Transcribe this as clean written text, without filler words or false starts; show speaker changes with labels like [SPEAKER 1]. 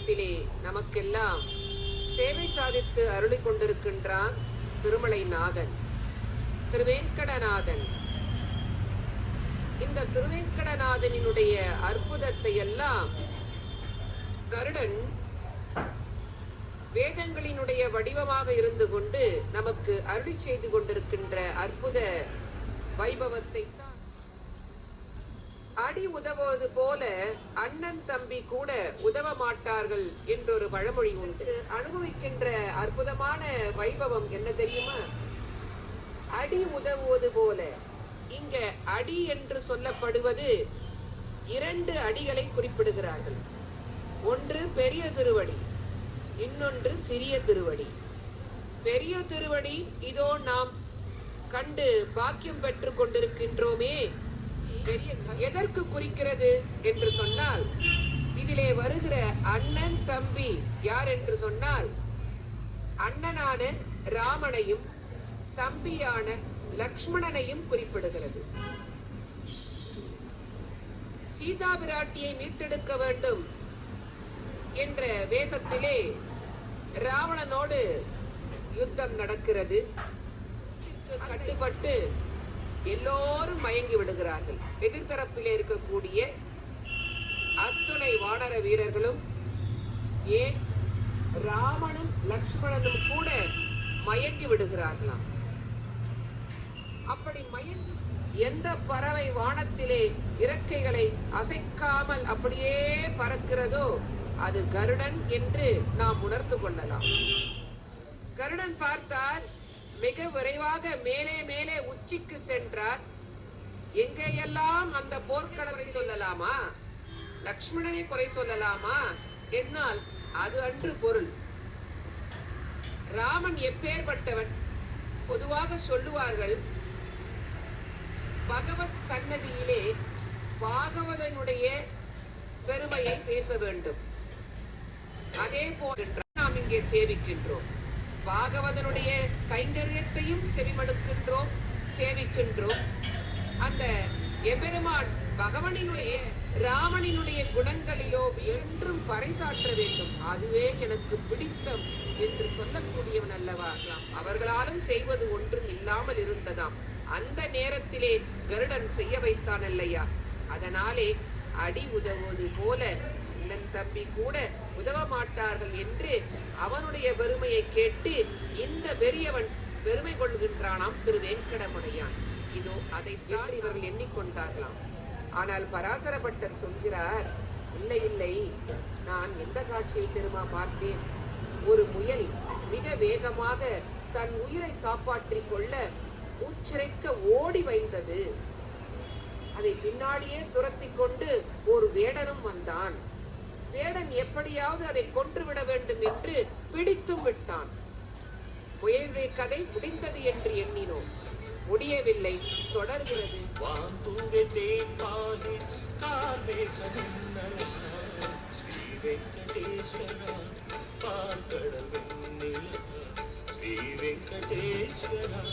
[SPEAKER 1] காலத்திலே நமக்கெல்லாம் சேவை சாதித்து அருளி கொண்டிருக்கின்றான் திருமலை நாதன், திருவேங்கடநாதன். இந்த திருவேங்கடநாதனினுடைய அற்புதத்தை எல்லாம் கருடன் வேதங்களினுடைய வடிவமாக இருந்து கொண்டு நமக்கு அருளி செய்து கொண்டிருக்கின்ற அற்புத வைபவத்தை தான். அடி உதவுவது போல அண்ணன் தம்பி கூட உதவ மாட்டார்கள் என்றொரு பழமொழி உண்டு. அனுபவிக்கின்ற அற்புதமான வைபவம் என்ன தெரியுமா? அடி உதவுவது போல. இங்க அடி என்று சொல்லப்படுவது 2 அடிகளை குறிப்பிடுகிறார்கள். ஒன்று பெரிய திருவடி, இன்னொன்று சிறிய திருவடி. பெரிய திருவடி இதோ நாம் கண்டு பாக்கியம் பெற்றுக் கொண்டிருக்கின்றோமே. பெரிய எதற்கு குறிக்கிறது என்று சொன்னால், இதிலே வருகிற அண்ணன் தம்பி யார் என்று சொன்னால், அண்ணனான ராமனையும் தம்பியான லக்ஷ்மணனையும் குறிப்பிடுகிறது. சீதா பிராட்டியை மீட்டெடுக்க வேண்டும் என்ற வேகத்திலே ராவணனோடு யுத்தம் நடக்கிறது. கட்டுப்பட்டு எல்லோரும் மயங்கி விடுகிறார்கள். எதிர்த்தரப்பிலே இருக்கக்கூடிய அத்துணை வானர வீரர்களும், ஏன் ராமனும் லக்ஷ்மணனும் கூட மயங்கி விடுகிறார்களாம். அப்படி மயங்கி எந்த பறவை வானத்திலே இறக்கைகளை அசைக்காமல் அப்படியே பறக்கிறதோ அது கருடன் என்று நாம் உணர்ந்து கொள்ளலாம். கருடன் பார்த்தால் மிக விரைவாக மேலே மேலே உச்சிக்கு சென்றார். எங்கேயெல்லாம் அந்த போர்க்களத்தை சொல்லலாமா, லக்ஷ்மணனை குறை சொல்லலாமா என்னால் அது அன்று பொருள். ராமன் எப்பேற்பட்டவன்? பொதுவாக சொல்லுவார்கள், பகவத் சன்னதியிலே பாகவதனுடைய பெருமையை பேச வேண்டும். அதே போல் நாம் இங்கே சேவிக்கின்றோம். பாகவதனுடைய கைங்கரியத்தையும் செவிமடுக்கின்றோம், சேவிக்கின்றோம். அந்த எபெருமான் பகவனினுடைய ராமனினுடைய குணங்களிலோ என்றும் பறைசாற்ற வேண்டும். அதுவே எனக்கு பிடித்தம் என்று சொல்லக்கூடியவன் அல்லவாகலாம். அவர்களாலும் செய்வது ஒன்றும் இல்லாமல் இருந்ததாம். அந்த நேரத்திலே கருடன் செய்ய வைத்தான் அல்லையா? அதனாலே அடி உதவுவது போல அண்ணன் தம்பி கூட உதவ மாட்டார்கள் என்று அவனுடைய பெருமையை கேட்டு இந்த பெரியவன் பெருமை கொள்கின்றானாம் திருவேங்கடமுடையான். இதோ அதைத்தான் இவர்கள் எண்ணிக்கொண்டார்களாம். ஆனால் பராசர பட்டர் சொல்கிறார், இல்லை இல்லை, நான் எந்த காட்சியை தெரியுமா பார்த்தேன்? ஒரு முயல் மிக வேகமாக தன் உயிரை காப்பாற்றிக் கொள்ள மூச்சிறைக்க ஓடி வைத்தது. அதை பின்னாடியே துரத்தி கொண்டு ஒரு வேடனும் வந்தான். வேடன் எப்படியாவது அதை கொன்றுவிட வேண்டும் என்று பிடித்தும் விட்டான். முயலுடைய கதை முடிந்தது என்று எண்ணினோம். முடியவில்லை, தொடர்கிறது.
[SPEAKER 2] ஸ்ரீ வெங்கடேஸ்வரா